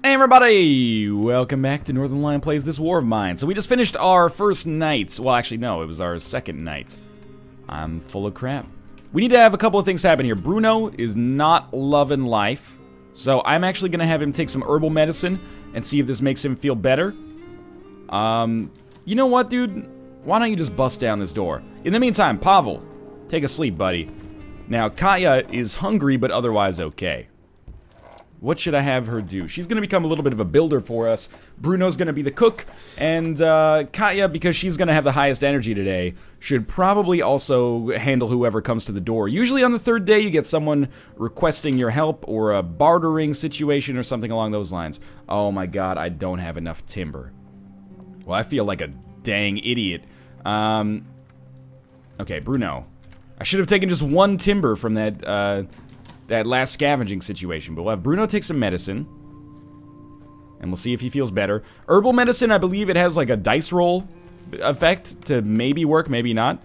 Hey everybody! Welcome back to Northern Lion Plays This War of Mine. So we just finished our first night. Well, actually, no, it was our second night. I'm full of crap. We need to have a couple of things happen here. Bruno is not loving life. So I'm actually going to have him take some herbal medicine and see if this makes him feel better. You know what, dude? Why don't you just bust down this door? In the meantime, Pavel, take a sleep, buddy. Now, Katya is hungry, but otherwise okay. What should I have her do? She's going to become a little bit of a builder for us. Bruno's going to be the cook. And Katya, because she's going to have the highest energy today, should probably also handle whoever comes to the door. Usually on the third day, you get someone requesting your help or a bartering situation or something along those lines. Oh my god, I don't have enough timber. Well, I feel like a dang idiot. Okay, Bruno. I should have taken just one timber from that last scavenging situation, but we'll have Bruno take some medicine, and we'll see if he feels better. Herbal medicine, I believe it has like a dice roll effect to maybe work, maybe not.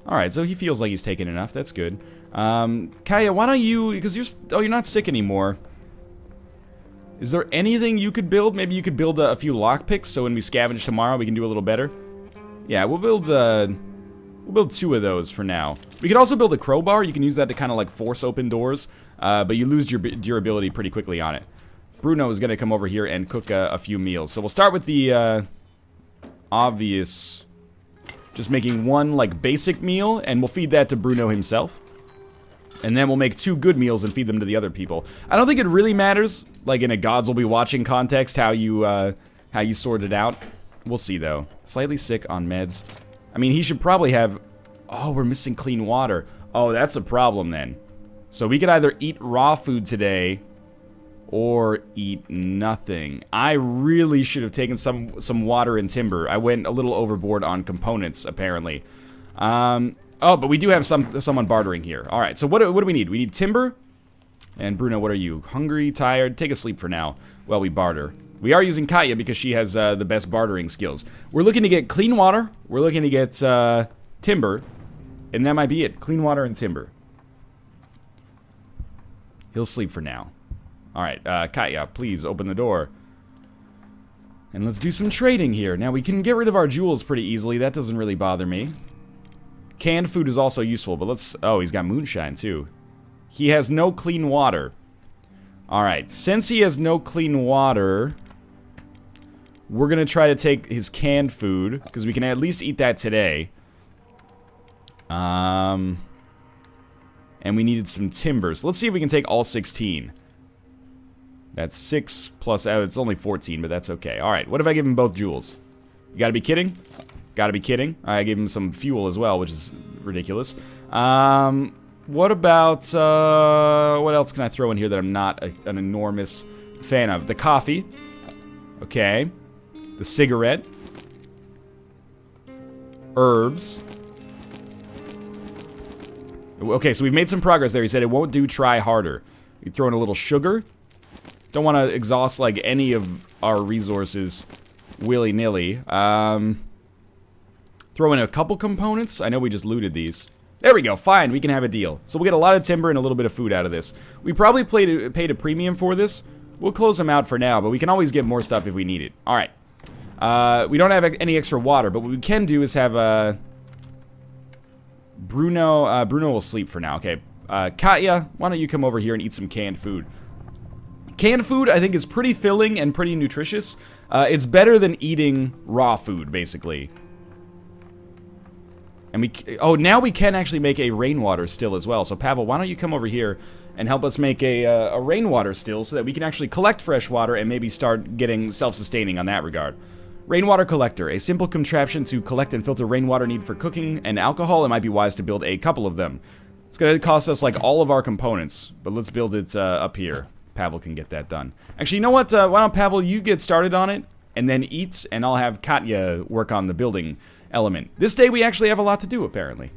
Alright, so he feels like he's taken enough, that's good. Kaya, why don't you, because you're not sick anymore. Is there anything you could build? Maybe you could build a few lockpicks, so when we scavenge tomorrow, we can do a little better. Yeah, we'll build two of those for now. We could also build a crowbar. You can use that to kind of like force open doors, but you lose your durability pretty quickly on it. Bruno is going to come over here and cook a few meals. So we'll start with the obvious, just making one like basic meal, and we'll feed that to Bruno himself. And then we'll make two good meals and feed them to the other people. I don't think it really matters, like in a Gods Will Be Watching context, how you sort it out. We'll see though. Slightly sick on meds. I mean, he should probably have... Oh, we're missing clean water. Oh, that's a problem then. So we could either eat raw food today or eat nothing. I really should have taken some water and timber. I went a little overboard on components, apparently. Oh, but we do have someone bartering here. All right, so what do we need? We need timber. And Bruno, what are you? Hungry, tired? Take a sleep for now while we barter. We are using Katya because she has the best bartering skills. We're looking to get clean water. We're looking to get timber. And that might be it. Clean water and timber. He'll sleep for now. Alright, Katya, please open the door. And let's do some trading here. Now, we can get rid of our jewels pretty easily. That doesn't really bother me. Canned food is also useful, but let's... Oh, he's got moonshine, too. He has no clean water. Alright, since he has no clean water... We're going to try to take his canned food, because we can at least eat that today. And we needed some timber. So let's see if we can take all 16. That's 6 plus... it's only 14, but that's okay. Alright, what if I give him both jewels? You gotta be kidding? Gotta be kidding. I gave him some fuel as well, which is ridiculous. What about... what else can I throw in here that I'm not an enormous fan of? The coffee. Okay. The cigarette. Herbs. Okay, so we've made some progress there. He said it won't do, try harder. We throw in a little sugar. Don't want to exhaust, like, any of our resources willy-nilly. Throw in a couple components. I know we just looted these. There we go, fine, we can have a deal. So we'll get a lot of timber and a little bit of food out of this. We probably paid a premium for this. We'll close them out for now, but we can always get more stuff if we need it. Alright. We don't have any extra water, but what we can do is have, Bruno will sleep for now, okay. Katya, why don't you come over here and eat some canned food? Canned food, I think, is pretty filling and pretty nutritious. It's better than eating raw food, basically. And now we can actually make a rainwater still as well. So, Pavel, why don't you come over here and help us make a rainwater still so that we can actually collect fresh water and maybe start getting self-sustaining on that regard. Rainwater Collector, a simple contraption to collect and filter rainwater needed for cooking and alcohol. It might be wise to build a couple of them. It's going to cost us like all of our components, but let's build it up here. Pavel can get that done. Actually, you know what? Why don't, Pavel, you get started on it and then eat, and I'll have Katya work on the building element. This day we actually have a lot to do, apparently.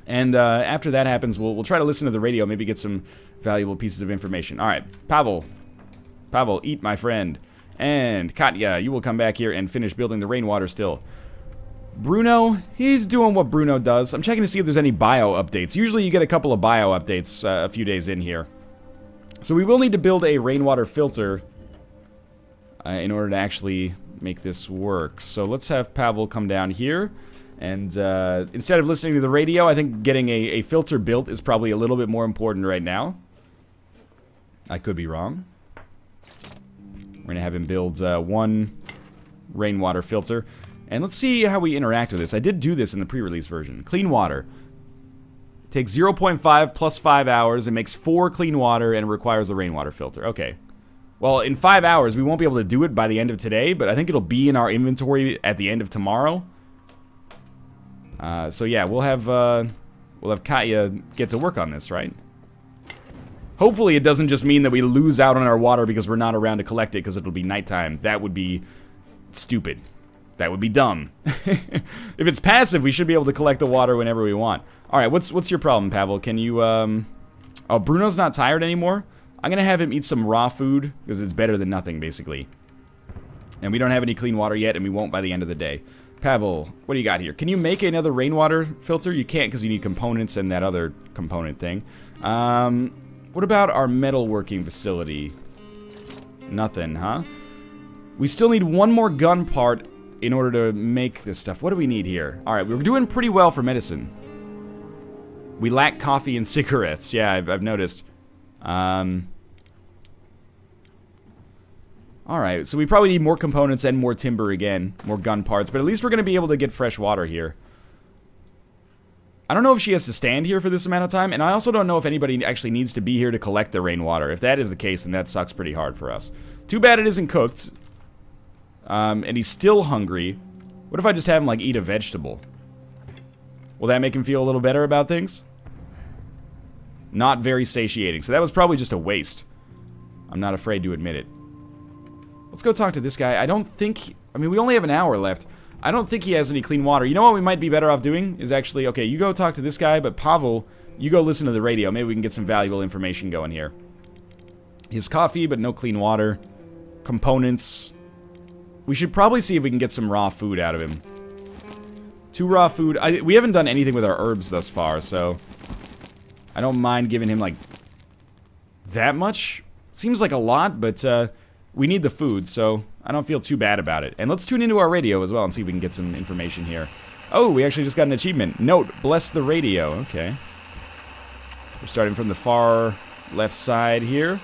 And after that happens, we'll try to listen to the radio, maybe get some valuable pieces of information. All right, Pavel, eat, my friend. And Katya, you will come back here and finish building the rainwater still. Bruno, he's doing what Bruno does. I'm checking to see if there's any bio updates. Usually you get a couple of bio updates a few days in here. So we will need to build a rainwater filter in order to actually make this work. So let's have Pavel come down here. And instead of listening to the radio, I think getting a filter built is probably a little bit more important right now. I could be wrong. We're going to have him build one rainwater filter. And let's see how we interact with this. I did do this in the pre-release version. Clean water. Takes 0.5 plus 5 hours. It makes 4 clean water and requires a rainwater filter. Okay. Well, in 5 hours, we won't be able to do it by the end of today, but I think it'll be in our inventory at the end of tomorrow. So yeah, we'll have Katya get to work on this, right? Hopefully it doesn't just mean that we lose out on our water because we're not around to collect it because it'll be nighttime. That would be stupid. That would be dumb. If it's passive, we should be able to collect the water whenever we want. Alright, what's your problem, Pavel? Can you, Oh, Bruno's not tired anymore? I'm gonna have him eat some raw food because it's better than nothing, basically. And we don't have any clean water yet, and we won't by the end of the day. Pavel, what do you got here? Can you make another rainwater filter? You can't because you need components and that other component thing. What about our metalworking facility? Nothing, huh? We still need one more gun part in order to make this stuff. What do we need here? Alright, we're doing pretty well for medicine. We lack coffee and cigarettes. Yeah, I've noticed. Alright, so we probably need more components and more timber again. More gun parts, but at least we're going to be able to get fresh water here. I don't know if she has to stand here for this amount of time, and I also don't know if anybody actually needs to be here to collect the rainwater. If that is the case, then that sucks pretty hard for us. Too bad it isn't cooked. And he's still hungry. What if I just have him, like, eat a vegetable? Will that make him feel a little better about things? Not very satiating, so that was probably just a waste. I'm not afraid to admit it. Let's go talk to this guy. I don't think... I mean, we only have an hour left. I don't think he has any clean water. You know what we might be better off doing? Is actually... Okay, you go talk to this guy, but Pavel, you go listen to the radio. Maybe we can get some valuable information going here. His coffee, but no clean water. Components. We should probably see if we can get some raw food out of him. 2 raw food. We haven't done anything with our herbs thus far, so... I don't mind giving him, like... that much? Seems like a lot, but, we need the food, so I don't feel too bad about it. And let's tune into our radio as well and see if we can get some information here. Oh, we actually just got an achievement. Note, bless the radio. Okay. We're starting from the far left side here.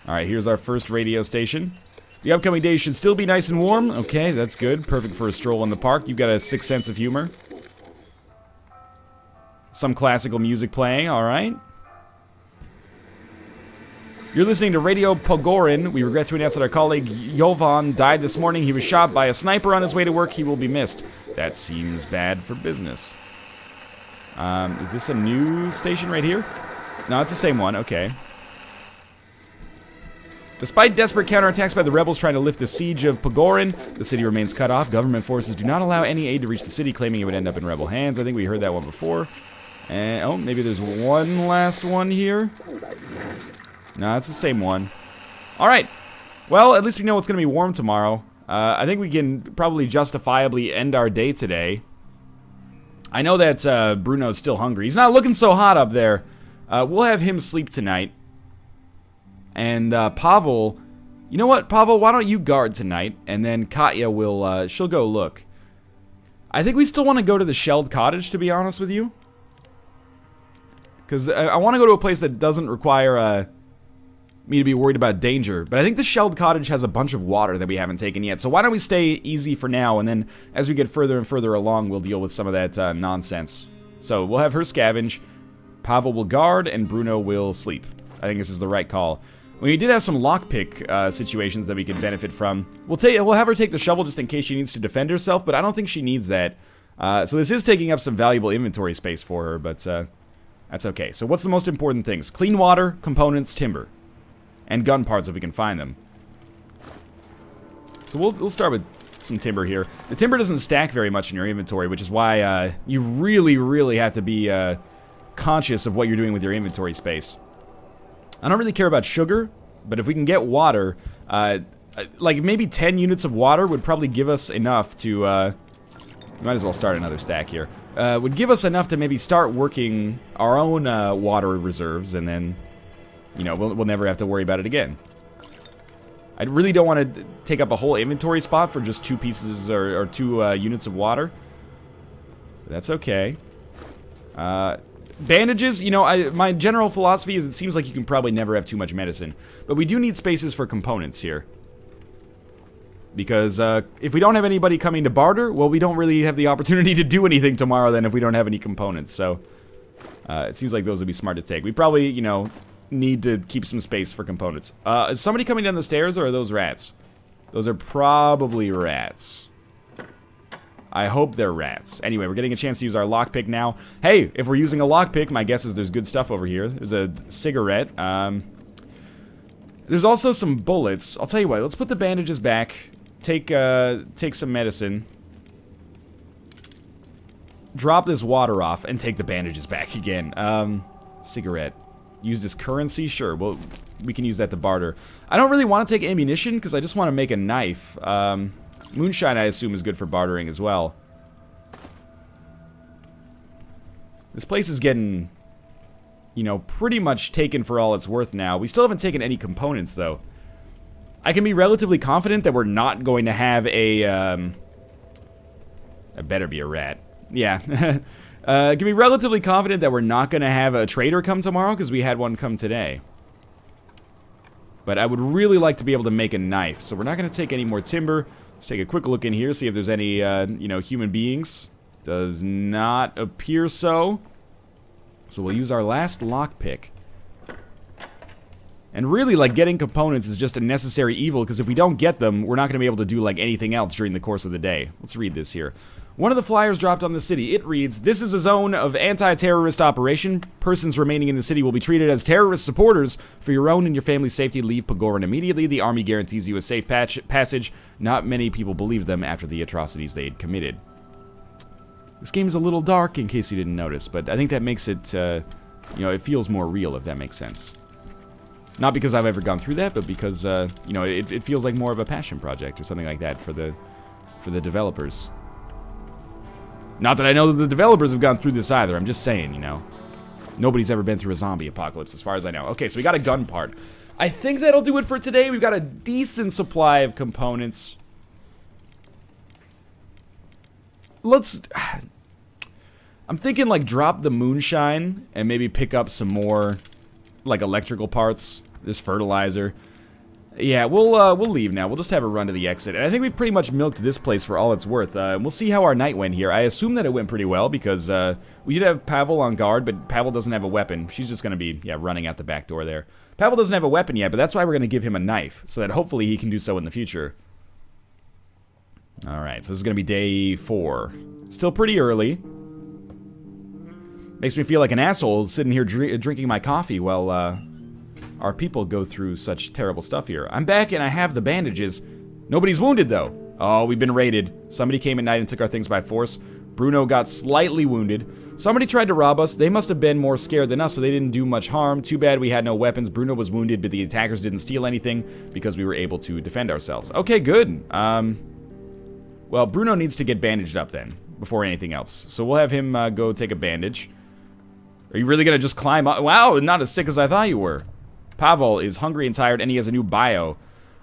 Alright, here's our first radio station. The upcoming days should still be nice and warm. Okay, that's good. Perfect for a stroll in the park. You've got a sick sense of humor. Some classical music playing, alright. You're listening to Radio Pogorin. We regret to announce that our colleague Jovan died this morning. He was shot by a sniper on his way to work. He will be missed. That seems bad for business. Is this a new station right here? No, it's the same one. Okay. Despite desperate counterattacks by the rebels trying to lift the siege of Pogorin, the city remains cut off. Government forces do not allow any aid to reach the city, claiming it would end up in rebel hands. I think we heard that one before. And, oh, maybe there's one last one here. No, it's the same one. Alright. Well, at least we know it's going to be warm tomorrow. I think we can probably justifiably end our day today. I know that Bruno's still hungry. He's not looking so hot up there. We'll have him sleep tonight. And Pavel... You know what, Pavel? Why don't you guard tonight? And then Katya will... she'll go look. I think we still want to go to the shelled cottage, to be honest with you. Because I want to go to a place that doesn't require... me to be worried about danger, but I think the shelled cottage has a bunch of water that we haven't taken yet, so why don't we stay easy for now, and then as we get further and further along, we'll deal with some of that nonsense. So we'll have her scavenge, Pavel will guard, and Bruno will sleep. I think this is the right call. We did have some lockpick situations that we could benefit from. We'll have her take the shovel just in case she needs to defend herself, but I don't think she needs that. So this is taking up some valuable inventory space for her, but that's okay. So what's the most important things? Clean water, components, timber. And gun parts if we can find them. So we'll start with some timber here. The timber doesn't stack very much in your inventory, which is why you really, really have to be conscious of what you're doing with your inventory space. I don't really care about sugar, but if we can get water, like maybe 10 units of water would probably give us enough to, might as well start another stack here. Would give us enough to maybe start working our own water reserves, and then... you know, we'll never have to worry about it again. I really don't want to take up a whole inventory spot for just 2 pieces or 2 units of water. That's okay. Bandages, you know, my general philosophy is it seems like you can probably never have too much medicine. But we do need spaces for components here. Because if we don't have anybody coming to barter, well, we don't really have the opportunity to do anything tomorrow then if we don't have any components. So it seems like those would be smart to take. We probably, you know, need to keep some space for components. Is somebody coming down the stairs, or are those rats? Those are probably rats. I hope they're rats. Anyway, we're getting a chance to use our lockpick now. Hey, if we're using a lockpick, my guess is there's good stuff over here. There's a cigarette. There's also some bullets. I'll tell you what, let's put the bandages back. Take some medicine. Drop this water off and take the bandages back again. Cigarette. Use this currency? Sure, well, we can use that to barter. I don't really want to take ammunition because I just want to make a knife. Moonshine, I assume, is good for bartering as well. This place is getting, you know, pretty much taken for all it's worth now. We still haven't taken any components, though. I can be relatively confident that we're not going to have a, it better be a rat. Yeah. Can be relatively confident that we're not going to have a trader come tomorrow, because we had one come today. But I would really like to be able to make a knife, so we're not going to take any more timber. Let's take a quick look in here, see if there's any, you know, human beings. Does not appear so. So we'll use our last lockpick. And really, like, getting components is just a necessary evil, because if we don't get them, we're not going to be able to do, like, anything else during the course of the day. Let's read this here. One of the flyers dropped on the city. It reads, "This is a zone of anti-terrorist operation. Persons remaining in the city will be treated as terrorist supporters. For your own and your family's safety, leave Pagoran immediately. The army guarantees you a safe passage." Not many people believed them after the atrocities they had committed. This game's a little dark, in case you didn't notice, but I think that makes it, you know, it feels more real, if that makes sense. Not because I've ever gone through that, but because, you know, it feels like more of a passion project or something like that for the developers. Not that I know that the developers have gone through this either, I'm just saying, you know. Nobody's ever been through a zombie apocalypse, as far as I know. Okay, so we got a gun part. I think that'll do it for today. We've got a decent supply of components. Let's... I'm thinking, like, drop the moonshine and maybe pick up some more, like, electrical parts. This fertilizer. Yeah, we'll leave now. We'll just have a run to the exit. And I think we've pretty much milked this place for all it's worth. We'll see how our night went here. I assume that it went pretty well because we did have Pavel on guard, but Pavel doesn't have a weapon. She's just going to be, yeah, running out the back door there. Pavel doesn't have a weapon yet, but that's why we're going to give him a knife, so that hopefully he can do so in the future. Alright, so this is going to be day 4. Still pretty early. Makes me feel like an asshole sitting here drinking my coffee while our people go through such terrible stuff here. I'm back and I have the bandages. Nobody's wounded though. Oh, we've been raided. Somebody came at night and took our things by force. Bruno got slightly wounded. Somebody tried to rob us. They must have been more scared than us, so they didn't do much harm. Too bad we had no weapons. Bruno was wounded, but the attackers didn't steal anything because we were able to defend ourselves. Okay, good. Well, Bruno needs to get bandaged up then, before anything else. So we'll have him go take a bandage. Are you really gonna just climb up? Wow, not as sick as I thought you were. Pavel is hungry and tired, and he has a new bio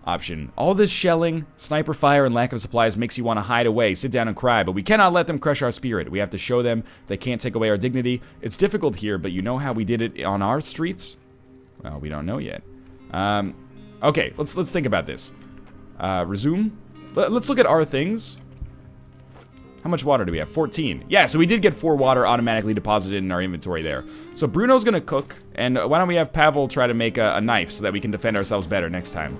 option. All this shelling, sniper fire, and lack of supplies makes you want to hide away, sit down and cry, but we cannot let them crush our spirit. We have to show them they can't take away our dignity. It's difficult here, but you know how we did it on our streets? Well, we don't know yet. Okay, let's think about this. Resume. Let's look at our things. How much water do we have? 14. Yeah, so we did get 4 water automatically deposited in our inventory there. So Bruno's gonna cook, and why don't we have Pavel try to make a knife so that we can defend ourselves better next time.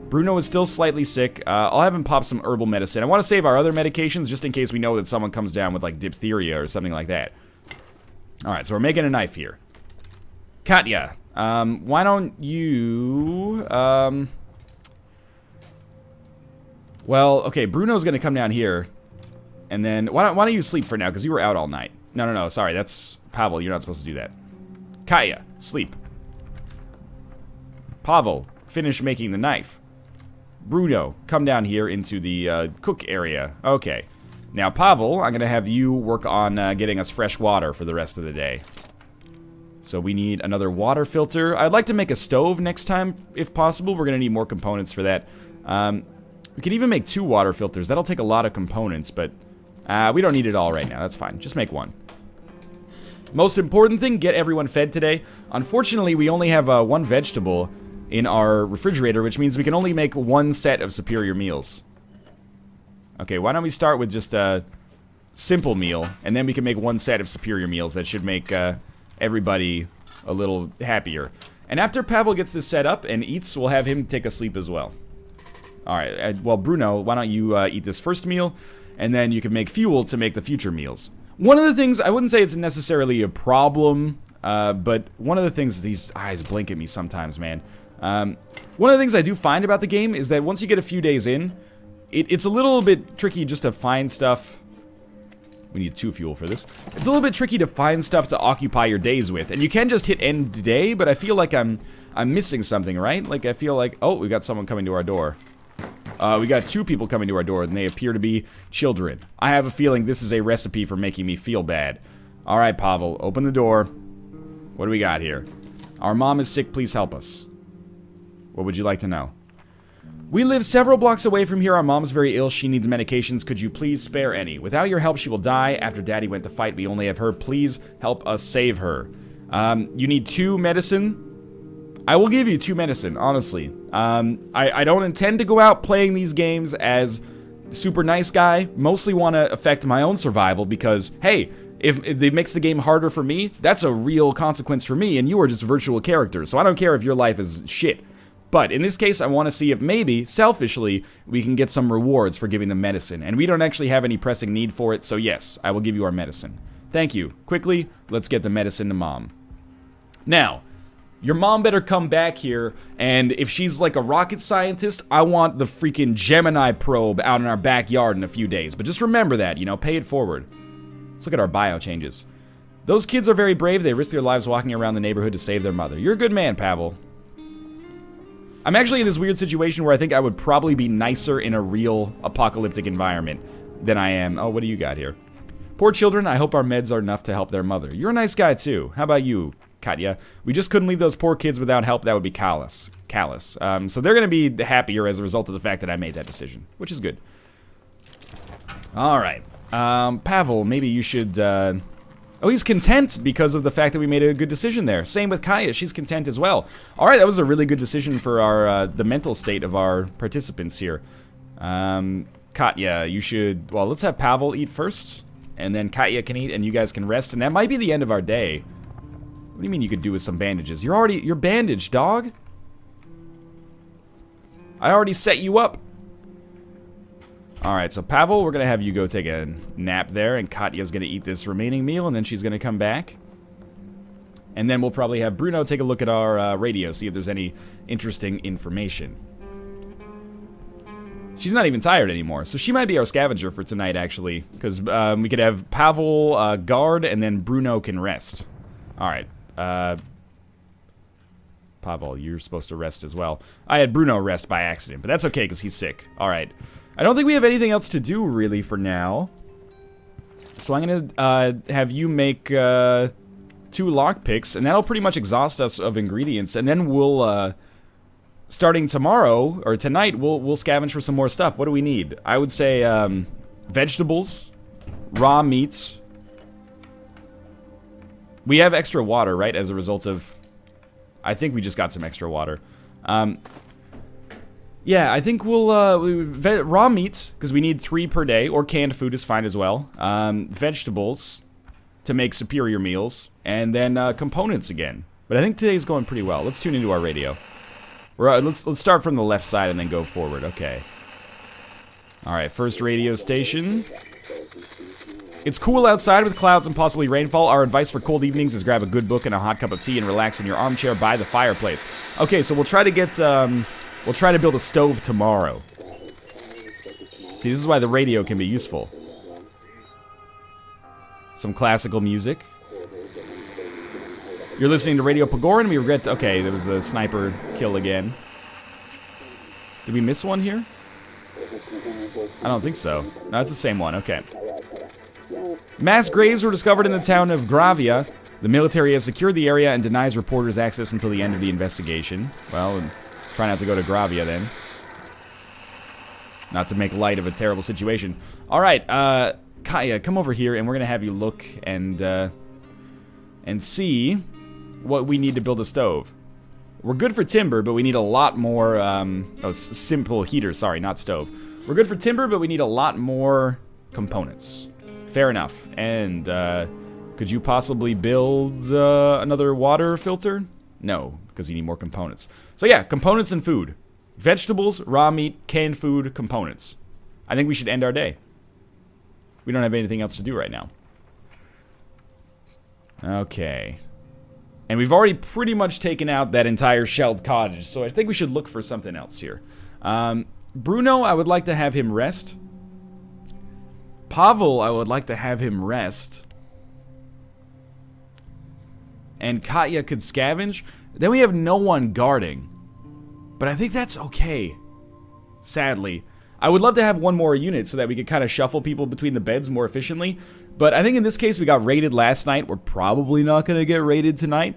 Bruno is still slightly sick. I'll have him pop some herbal medicine. I want to save our other medications just in case we know that someone comes down with, like, diphtheria or something like that. Alright, so we're making a knife here. Katya, why don't you, well, okay, Bruno's gonna come down here. And then, why don't you sleep for now, because you were out all night. No, sorry, that's Pavel, you're not supposed to do that. Katya, sleep. Pavel, finish making the knife. Bruno, come down here into the cook area. Okay. Now, Pavel, I'm going to have you work on getting us fresh water for the rest of the day. So we need another water filter. I'd like to make a stove next time, if possible. We're going to need more components for that. We could even make 2 water filters. That'll take a lot of components, but we don't need it all right now. That's fine. Just make 1. Most important thing, get everyone fed today. Unfortunately, we only have 1 vegetable in our refrigerator, which means we can only make 1 set of superior meals. Okay, why don't we start with just a simple meal, and then we can make 1 set of superior meals that should make everybody a little happier. And after Pavel gets this set up and eats, we'll have him take a sleep as well. Alright, well, Bruno, why don't you eat this first meal, and then you can make fuel to make the future meals. One of the things, I wouldn't say it's necessarily a problem, but one of the things, these eyes blink at me sometimes, man. One of the things I do find about the game is that once you get a few days in, it's a little bit tricky just to find stuff. We need 2 fuel for this. It's a little bit tricky to find stuff to occupy your days with. And you can just hit end day, but I feel like I'm missing something, right? Like, I feel like, oh, we got someone coming to our door. We got 2 people coming to our door, and they appear to be children. I have a feeling this is a recipe for making me feel bad. Alright, Pavel, open the door. What do we got here? Our mom is sick, please help us. What would you like to know? We live several blocks away from here. Our mom's very ill. She needs medications. Could you please spare any? Without your help, she will die. After Daddy went to fight, we only have her. Please help us save her. You need 2 medicine. I will give you 2 medicine, honestly. I don't intend to go out playing these games as super nice guy. Mostly want to affect my own survival because, hey, if it makes the game harder for me, that's a real consequence for me, and you are just virtual characters. So I don't care if your life is shit. But in this case, I want to see if maybe, selfishly, we can get some rewards for giving them medicine. And we don't actually have any pressing need for it, so yes, I will give you our medicine. Thank you. Quickly, let's get the medicine to Mom. Now, your mom better come back here, and if she's like a rocket scientist, I want the freaking Gemini probe out in our backyard in a few days. But just remember that, you know, pay it forward. Let's look at our bio changes. Those kids are very brave. They risk their lives walking around the neighborhood to save their mother. You're a good man, Pavel. I'm actually in this weird situation where I think I would probably be nicer in a real apocalyptic environment than I am. Oh, what do you got here? Poor children, I hope our meds are enough to help their mother. You're a nice guy, too. How about you, Katya? We just couldn't leave those poor kids without help. That would be callous. So they're going to be happier as a result of the fact that I made that decision, which is good. All right. Pavel, maybe you should... Oh, he's content because of the fact that we made a good decision there. Same with Kaya. She's content as well. All right, that was a really good decision for our the mental state of our participants here. Katya, you should... Well, let's have Pavel eat first, and then Katya can eat, and you guys can rest, and that might be the end of our day. What do you mean you could do with some bandages? You're bandaged, dog. I already set you up. Alright, so Pavel, we're going to have you go take a nap there, and Katya's going to eat this remaining meal, and then she's going to come back. And then we'll probably have Bruno take a look at our radio, see if there's any interesting information. She's not even tired anymore, so she might be our scavenger for tonight, actually. Because we could have Pavel guard, and then Bruno can rest. Alright, Pavel, you're supposed to rest as well. I had Bruno rest by accident, but that's okay, because he's sick. Alright. I don't think we have anything else to do, really, for now. So I'm going to have you make 2 lockpicks, and that'll pretty much exhaust us of ingredients. And then we'll, starting tomorrow, or tonight, we'll scavenge for some more stuff. What do we need? I would say vegetables, raw meats. We have extra water, right, as a result of... I think we just got some extra water. Yeah, I think we'll, raw meats, because we need 3 per day, or canned food is fine as well. Vegetables, to make superior meals, and then, components again. But I think today's going pretty well. Let's tune into our radio. Let's start from the left side and then go forward, okay. Alright, first radio station. It's cool outside with clouds and possibly rainfall. Our advice for cold evenings is grab a good book and a hot cup of tea and relax in your armchair by the fireplace. Okay, so we'll try to get, we'll try to build a stove tomorrow. See, this is why the radio can be useful. Some classical music. You're listening to Radio Pagoran, we regret... Okay, there was the sniper kill again. Did we miss one here? I don't think so. No, it's the same one, okay. Mass graves were discovered in the town of Gravia. The military has secured the area and denies reporters access until the end of the investigation. Well, try not to go to Gravia then. Not to make light of a terrible situation. Alright, Kaya, come over here and we're gonna have you look and see what we need to build a stove. We're good for timber, but we need a lot more, simple heater, sorry, not stove. We're good for timber, but we need a lot more components. Fair enough. And, could you possibly build, another water filter? No, because you need more components. So yeah, components and food. Vegetables, raw meat, canned food, components. I think we should end our day. We don't have anything else to do right now. Okay. And we've already pretty much taken out that entire shelled cottage, so I think we should look for something else here. Bruno, I would like to have him rest. Pavel, I would like to have him rest. And Katya could scavenge. Then we have no one guarding. But I think that's okay. Sadly. I would love to have one more unit so that we could kind of shuffle people between the beds more efficiently. But I think in this case we got raided last night. We're probably not going to get raided tonight.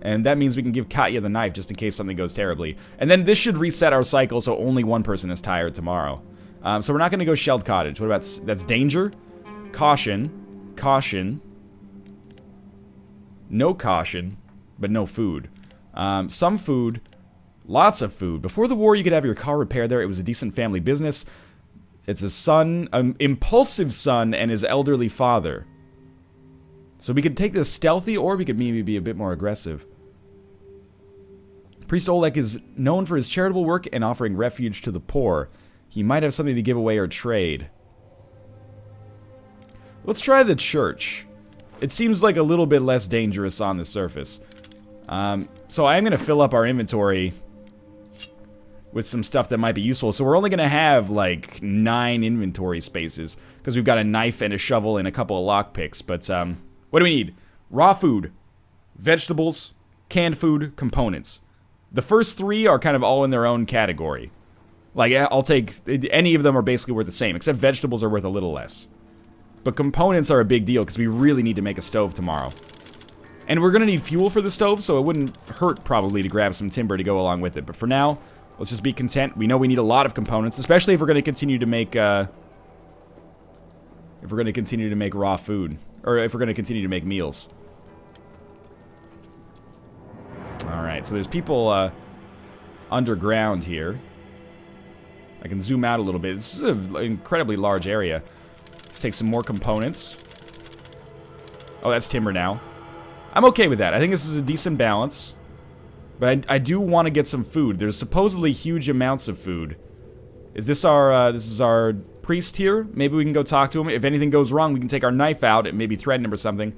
And that means we can give Katya the knife just in case something goes terribly. And then this should reset our cycle so only one person is tired tomorrow. So we're not going to go shelled cottage. What about... That's danger. Caution. Caution. No caution. But no food. Some food. Lots of food. Before the war, you could have your car repaired there. It was a decent family business. It's a son, an impulsive son, and his elderly father. So we could take this stealthy, or we could maybe be a bit more aggressive. Priest Oleg is known for his charitable work and offering refuge to the poor. He might have something to give away or trade. Let's try the church. It seems like a little bit less dangerous on the surface. So I'm going to fill up our inventory with some stuff that might be useful. So we're only going to have like 9 inventory spaces because we've got a knife and a shovel and a couple of lockpicks. But what do we need? Raw food, vegetables, canned food, components. The first 3 are kind of all in their own category. Like, I'll take... Any of them are basically worth the same, except vegetables are worth a little less. But components are a big deal because we really need to make a stove tomorrow. And we're going to need fuel for the stove, so it wouldn't hurt probably to grab some timber to go along with it. But for now, let's just be content. We know we need a lot of components, especially if we're going to continue to make... if we're going to continue to make raw food. Or if we're going to continue to make meals. Alright, so there's people underground here. I can zoom out a little bit. This is an incredibly large area. Let's take some more components. Oh, that's timber now. I'm okay with that. I think this is a decent balance. But I do want to get some food. There's supposedly huge amounts of food. Is this our priest here? Maybe we can go talk to him. If anything goes wrong, we can take our knife out and maybe threaten him or something.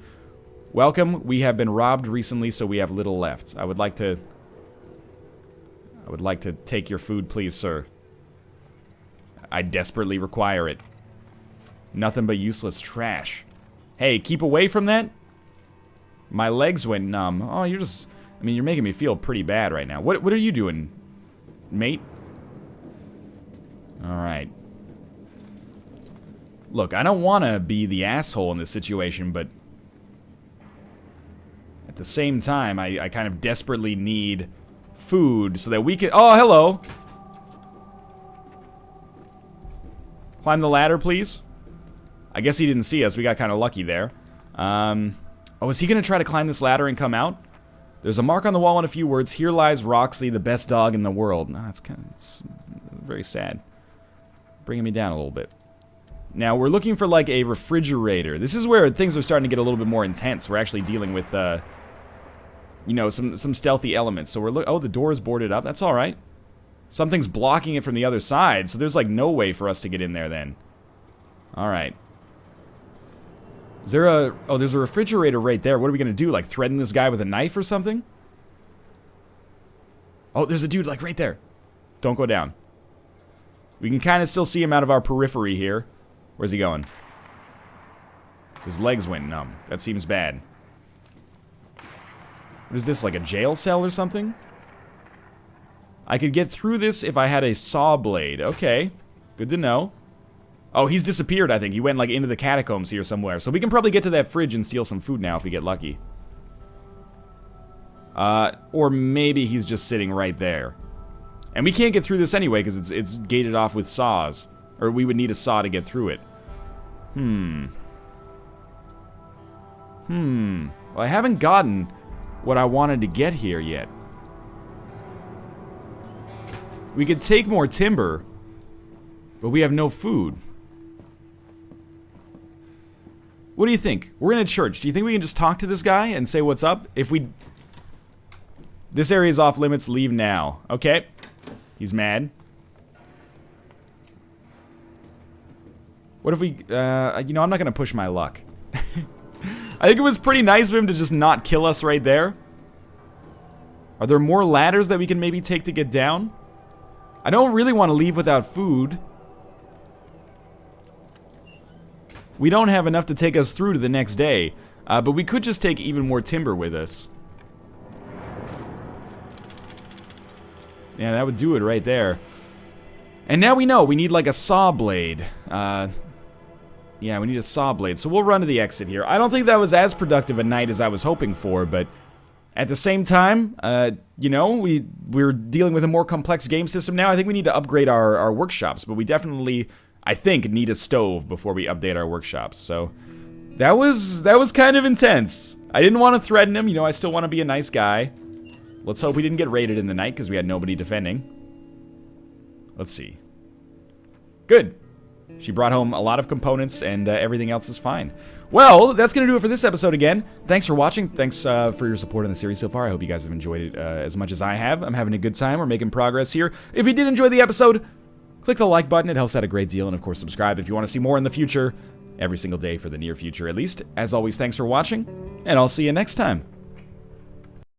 Welcome. We have been robbed recently, so we have little left. I would like to take your food, please, sir. I desperately require it. Nothing but useless trash. Hey, keep away from that. My legs went numb. Oh, you're just... I mean, you're making me feel pretty bad right now. What are you doing, mate? Alright. Look, I don't want to be the asshole in this situation, but... At the same time, I kind of desperately need food so that we can... Oh, hello! Climb the ladder, please. I guess he didn't see us. We got kind of lucky there. Oh, is he going to try to climb this ladder and come out? There's a mark on the wall and a few words. Here lies Roxy, the best dog in the world. Nah, it's very sad. Bringing me down a little bit. Now, we're looking for, like, a refrigerator. This is where things are starting to get a little bit more intense. We're actually dealing with, you know, some stealthy elements. So we're oh, the door is boarded up. That's all right. Something's blocking it from the other side, so there's, like, no way for us to get in there then. All right. Is there a... Oh, there's a refrigerator right there. What are we going to do? Like, threaten this guy with a knife or something? Oh, there's a dude, like, right there. Don't go down. We can kind of still see him out of our periphery here. Where's he going? His legs went numb. That seems bad. What is this, like a jail cell or something? I could get through this if I had a saw blade. Okay. Good to know. Oh, he's disappeared, I think. He went, like, into the catacombs here somewhere. So we can probably get to that fridge and steal some food now if we get lucky. Or maybe he's just sitting right there. And we can't get through this anyway, because it's gated off with saws. Or we would need a saw to get through it. Well, I haven't gotten what I wanted to get here yet. We could take more timber, but we have no food. What do you think? We're in a church. Do you think we can just talk to this guy and say what's up? If we... This area is off limits. Leave now. Okay. He's mad. What if we... you know, I'm not going to push my luck. I think it was pretty nice of him to just not kill us right there. Are there more ladders that we can maybe take to get down? I don't really want to leave without food. We don't have enough to take us through to the next day. But we could just take even more timber with us. Yeah, that would do it right there. And now we know we need like a saw blade. Yeah, we need a saw blade. So we'll run to the exit here. I don't think that was as productive a night as I was hoping for, but at the same time, you know, we're dealing with a more complex game system now. I think we need to upgrade our workshops, but we definitely, I think, need a stove before we update our workshops. So that was kind of intense. I didn't want to threaten him. You know, I still want to be a nice guy. Let's hope we didn't get raided in the night because we had nobody defending. Let's see. Good. She brought home a lot of components, and everything else is fine. Well, that's going to do it for this episode again. Thanks for watching. Thanks for your support in the series so far. I hope you guys have enjoyed it as much as I have. I'm having a good time. We're making progress here. If you did enjoy the episode, click the like button. It helps out a great deal. And, of course, subscribe if you want to see more in the future. Every single day for the near future, at least. As always, thanks for watching, and I'll see you next time.